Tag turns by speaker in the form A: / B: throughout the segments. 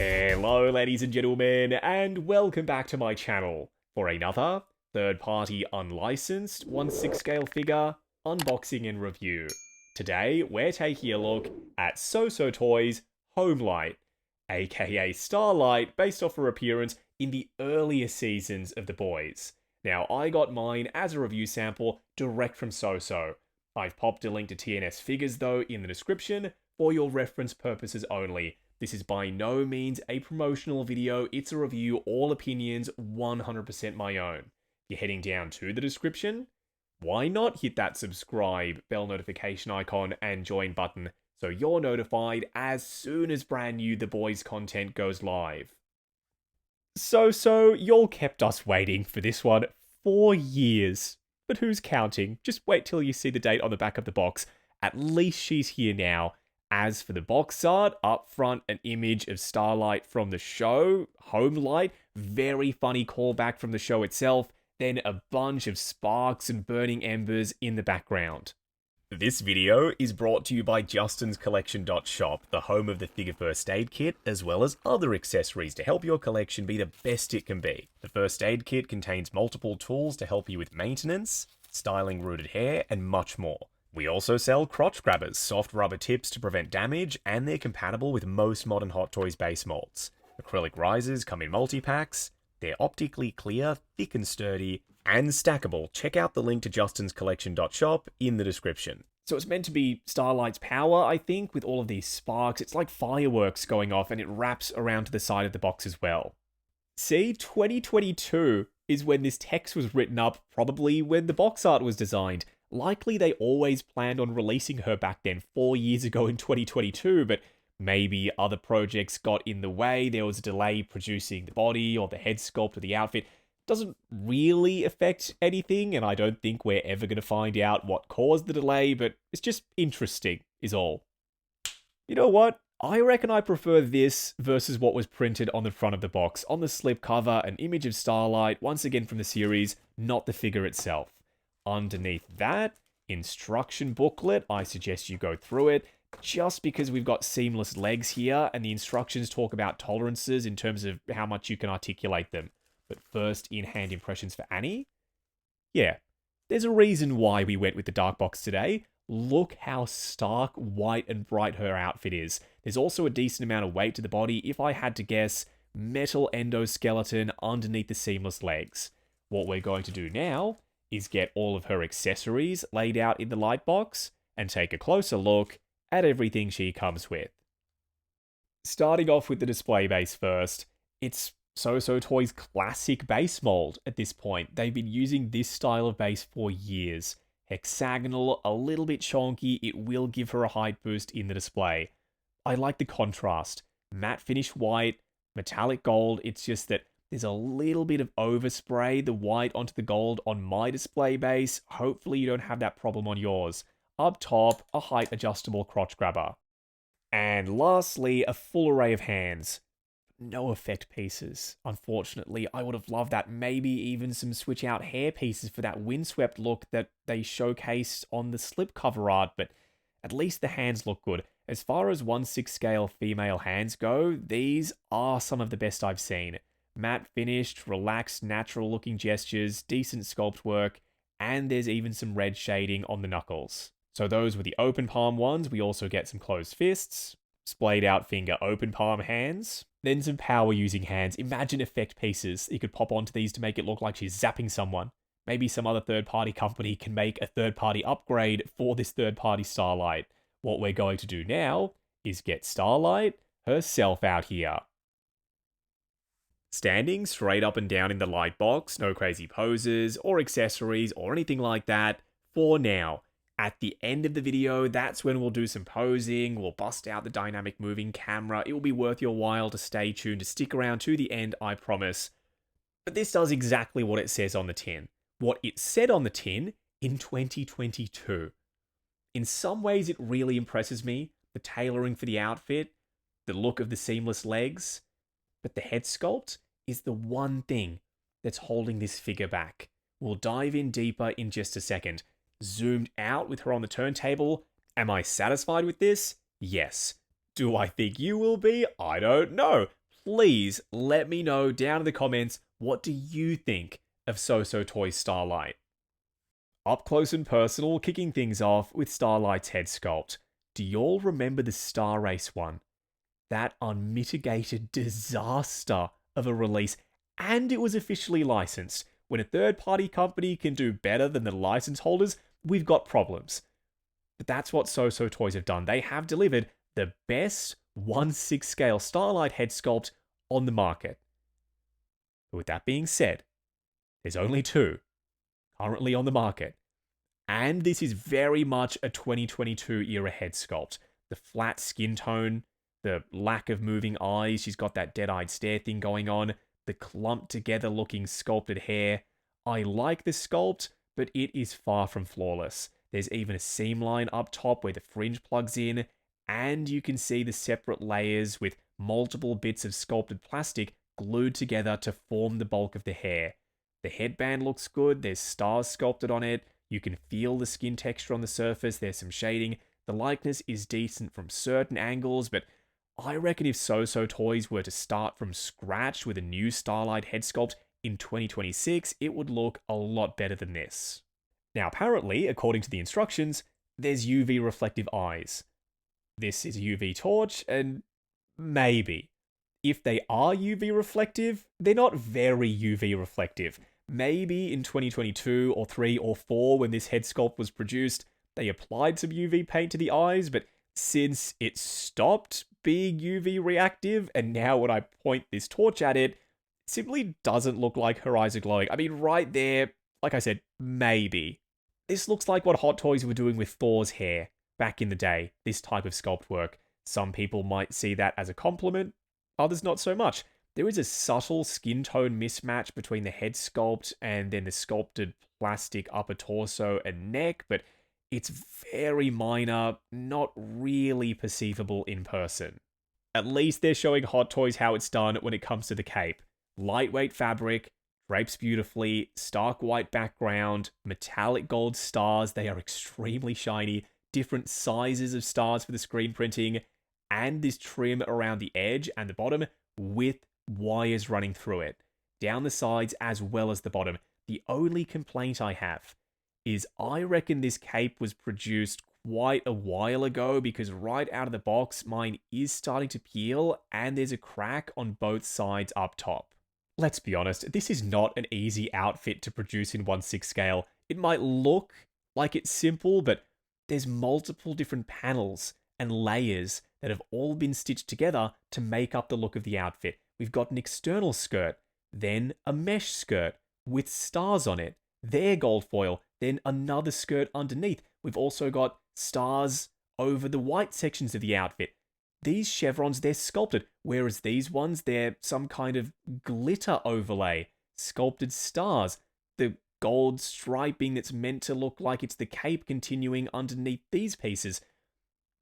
A: Hello ladies and gentlemen, and welcome back to my channel for another third-party unlicensed 1/6 scale figure unboxing and review. Today we're taking a look at SooSoo Toys Homelight, aka Starlight, based off her appearance in the earlier seasons of The Boys. Now I got mine as a review sample direct from SooSoo. I've popped a link to TNS figures though in the description for your reference purposes only. This is by no means a promotional video, it's a review, all opinions 100% my own. You're heading down to the description? Why not hit that subscribe, bell notification icon, and join button so you're notified as soon as brand new The Boys content goes live. So, y'all kept us waiting for this one for years. But who's counting? Just wait till you see the date on the back of the box. At least she's here now. As for the box art, up front an image of Starlight from the show, Homelight, very funny callback from the show itself, then a bunch of sparks and burning embers in the background. This video is brought to you by JustinsCollection.shop, the home of the figure first aid kit, as well as other accessories to help your collection be the best it can be. The first aid kit contains multiple tools to help you with maintenance, styling rooted hair, and much more. We also sell crotch grabbers, soft rubber tips to prevent damage, and they're compatible with most modern Hot Toys base molds. Acrylic risers come in multi-packs, they're optically clear, thick and sturdy, and stackable. Check out the link to JustinsCollection.shop in the description. So it's meant to be Starlight's power, I think, with all of these sparks. It's like fireworks going off, and it wraps around to the side of the box as well. See, 2022 is when this text was written up, probably when the box art was designed. Likely they always planned on releasing her back then 4 years ago in 2022, but maybe other projects got in the way. There was a delay producing the body or the head sculpt or the outfit. Doesn't really affect anything, and I don't think we're ever going to find out what caused the delay, but it's just interesting, is all. You know what? I reckon I prefer this versus what was printed on the front of the box. On the slipcover, an image of Starlight, once again from the series, not the figure itself. Underneath that, instruction booklet, I suggest you go through it, just because we've got seamless legs here, and the instructions talk about tolerances in terms of how much you can articulate them. But first, in-hand impressions for Annie? Yeah, there's a reason why we went with the dark box today. Look how stark, white, and bright her outfit is. There's also a decent amount of weight to the body, if I had to guess, metal endoskeleton underneath the seamless legs. What we're going to do now is get all of her accessories laid out in the light box and take a closer look at everything she comes with. Starting off with the display base first, it's SooSoo Toys' classic base mold at this point. They've been using this style of base for years. Hexagonal, a little bit chonky, it will give her a height boost in the display. I like the contrast. Matte finish white, metallic gold, it's just that there's a little bit of overspray, the white onto the gold on my display base. Hopefully you don't have that problem on yours. Up top, a height adjustable crotch grabber. And lastly, a full array of hands. No effect pieces. Unfortunately, I would have loved that. Maybe even some switch out hair pieces for that windswept look that they showcased on the slipcover art, but at least the hands look good. As far as 1/6 scale female hands go, these are some of the best I've seen. Matte finished, relaxed, natural looking gestures, decent sculpt work, and there's even some red shading on the knuckles. So those were the open palm ones. We also get some closed fists, splayed out finger open palm hands, then some power using hands. Imagine effect pieces you could pop onto these to make it look like she's zapping someone. Maybe some other third party company can make a third party upgrade for this third party Starlight. What we're going to do now is get Starlight herself out here. Standing straight up and down in the light box, no crazy poses or accessories or anything like that for now. At the end of the video, that's when we'll do some posing, we'll bust out the dynamic moving camera. It will be worth your while to stay tuned, to stick around to the end, I promise. But this does exactly what it says on the tin. What it said on the tin in 2022. In some ways, it really impresses me. The tailoring for the outfit, the look of the seamless legs, but the head sculpt is the one thing that's holding this figure back. We'll dive in deeper in just a second. Zoomed out with her on the turntable. Am I satisfied with this? Yes. Do I think you will be? I don't know. please let me know down in the comments, what do you think of SooSoo Toys Starlight? Up close and personal, kicking things off with Starlight's head sculpt. Do y'all remember the Star Race one? That unmitigated disaster of a release, and it was officially licensed. When a third-party company can do better than the license holders, we've got problems. But that's what SooSoo Toys have done. They have delivered the best 1/6 scale Starlight head sculpt on the market. But with that being said, there's only two currently on the market. And this is very much a 2022 era head sculpt. The flat skin tone, the lack of moving eyes, she's got that dead-eyed stare thing going on, the clumped together looking sculpted hair. I like the sculpt, but it is far from flawless. There's even a seam line up top where the fringe plugs in, and you can see the separate layers with multiple bits of sculpted plastic glued together to form the bulk of the hair. The headband looks good, there's stars sculpted on it, you can feel the skin texture on the surface, there's some shading. The likeness is decent from certain angles, but I reckon if SooSoo Toys were to start from scratch with a new Starlight head sculpt in 2026, it would look a lot better than this. Now, apparently, according to the instructions, there's UV reflective eyes. This is a UV torch, and maybe. If they are UV reflective, they're not very UV reflective. Maybe in 2022 or 3 or 4, when this head sculpt was produced, they applied some UV paint to the eyes, but since it stopped being UV reactive, and now when I point this torch at it, it simply doesn't look like her eyes are glowing. I mean, right there, like I said, maybe. This looks like what Hot Toys were doing with Thor's hair back in the day, this type of sculpt work. Some people might see that as a compliment, others not so much. There is a subtle skin tone mismatch between the head sculpt and then the sculpted plastic upper torso and neck, but it's very minor, not really perceivable in person. At least they're showing Hot Toys how it's done when it comes to the cape. Lightweight fabric, drapes beautifully, stark white background, metallic gold stars, they are extremely shiny, different sizes of stars for the screen printing, and this trim around the edge and the bottom with wires running through it, down the sides as well as the bottom. The only complaint I have is I reckon this cape was produced quite a while ago, because right out of the box, mine is starting to peel and there's a crack on both sides up top. Let's be honest, this is not an easy outfit to produce in 1/6 scale. It might look like it's simple, but there's multiple different panels and layers that have all been stitched together to make up the look of the outfit. We've got an external skirt, then a mesh skirt with stars on it, their gold foil, then another skirt underneath. We've also got stars over the white sections of the outfit. These chevrons, they're sculpted, whereas these ones, they're some kind of glitter overlay. Sculpted stars. The gold striping that's meant to look like it's the cape continuing underneath these pieces.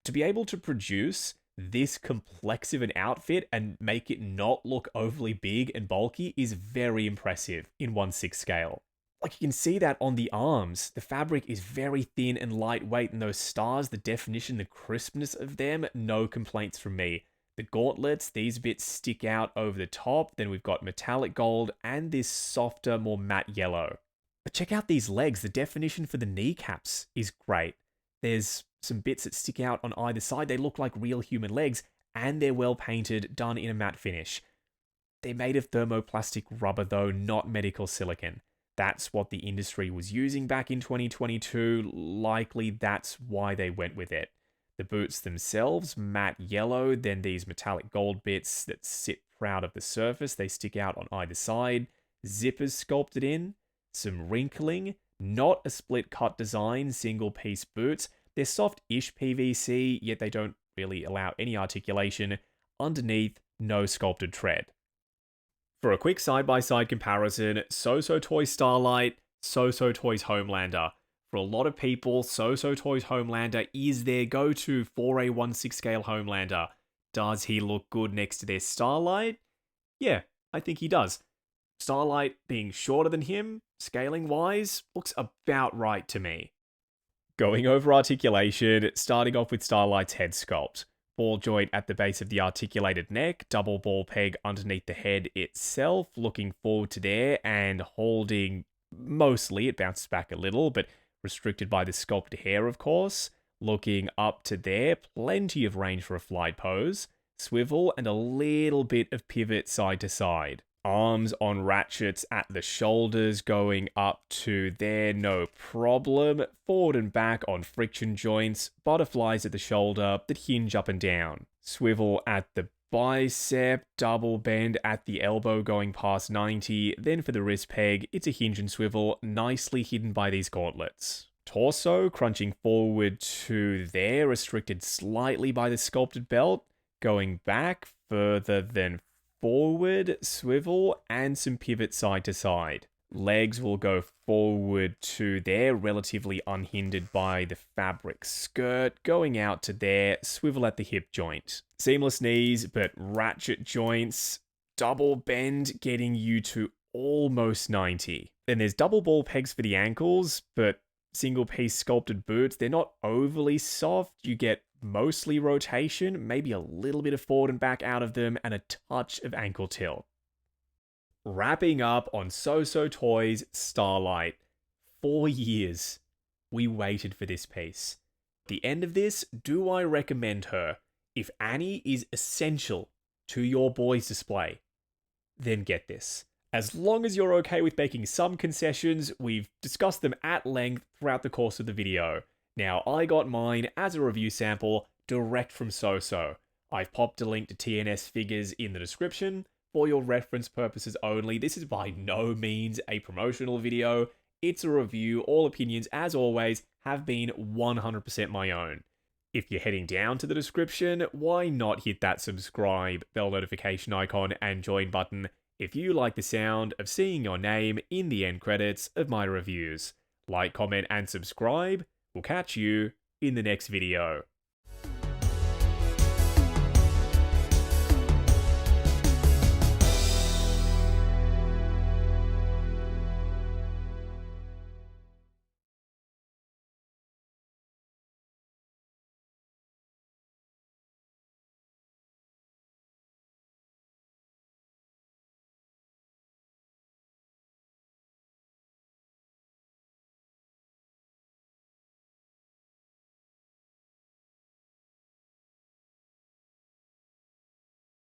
A: To be able to produce this complex of an outfit and make it not look overly big and bulky is very impressive in 1/6 scale. Like, you can see that on the arms. The fabric is very thin and lightweight, and those stars, the definition, the crispness of them, no complaints from me. The gauntlets, these bits stick out over the top. Then we've got metallic gold and this softer, more matte yellow. But check out these legs. The definition for the kneecaps is great. There's some bits that stick out on either side. They look like real human legs, and they're well painted, done in a matte finish. They're made of thermoplastic rubber though, not medical silicone. That's what the industry was using back in 2022. Likely that's why they went with it. The boots themselves, matte yellow, then these metallic gold bits that sit proud of the surface. They stick out on either side. Zippers sculpted in. Some wrinkling. Not a split cut design, single piece boots. They're soft-ish PVC, yet they don't really allow any articulation. Underneath, no sculpted tread. For a quick side-by-side comparison, SooSoo Toys Starlight, SooSoo Toys Homelander. For a lot of people, SooSoo Toys Homelander is their go-to for a 1/6 scale Homelander. Does he look good next to their Starlight? Yeah, I think he does. Starlight being shorter than him, scaling-wise, looks about right to me. Going over articulation, starting off with Starlight's head sculpt. ball joint at the base of the articulated neck, double ball peg underneath the head itself, looking forward to there and holding mostly, it bounces back a little, but restricted by the sculpted hair, of course. Looking up to there, plenty of range for a flight pose, swivel, and a little bit of pivot side to side. Arms on ratchets at the shoulders going up to there, no problem. Forward and back on friction joints, butterflies at the shoulder that hinge up and down. Swivel at the bicep, double bend at the elbow going past 90. Then for the wrist peg, it's a hinge and swivel, nicely hidden by these gauntlets. Torso crunching forward to there, restricted slightly by the sculpted belt. Going back further than forward, swivel, and some pivot side to side. Legs will go forward to there, relatively unhindered by the fabric skirt, going out to there, swivel at the hip joint. Seamless knees, but ratchet joints, double bend getting you to almost 90. Then there's double ball pegs for the ankles, but single piece sculpted boots, they're not overly soft. You get mostly rotation, maybe a little bit of forward and back out of them, and a touch of ankle tilt. Wrapping up on SooSoo Toys Starlight. 4 years we waited for this piece. The end of this, do I recommend her? If Annie is essential to your boys' display, then get this. As long as you're okay with making some concessions, we've discussed them at length throughout the course of the video. Now, I got mine as a review sample direct from SooSoo. I've popped a link to TNS figures in the description. For your reference purposes only, this is by no means a promotional video. It's a review. All opinions, as always, have been 100% my own. If you're heading down to the description, why not hit that subscribe, bell notification icon, and join button if you like the sound of seeing your name in the end credits of my reviews. Like, comment, and subscribe. We'll catch you in the next video.